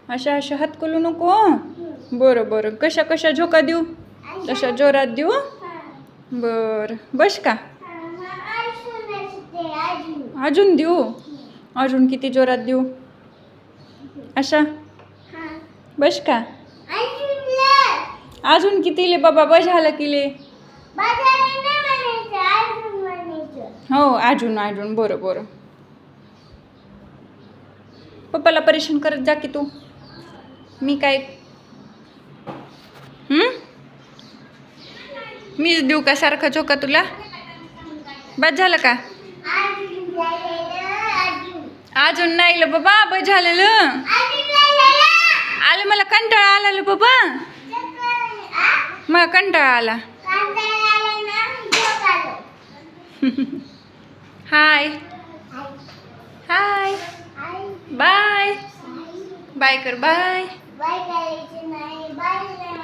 अशा अशा हात कलू नको. बरं बरं. कशा कशा झोका देऊ? तशा जोरात देऊ. बरं बस का? अजून देऊ? अजून किती जोरात देऊ? अशा बस का? अजून किती ले बाबा? बस झालं की ले. हो अजून अजून. बरं बरं. पप्पाला परेशान करत जा की तू. मी काय मीच देऊ का सारखा झोका तुला? बस झालं का? अजून नाही ल बाबा. बस झालेलं. आलं मला कंटाळा आला ल बाबा. मला कंटाळा आला. हाय हाय. बाय बाय कर. बाय.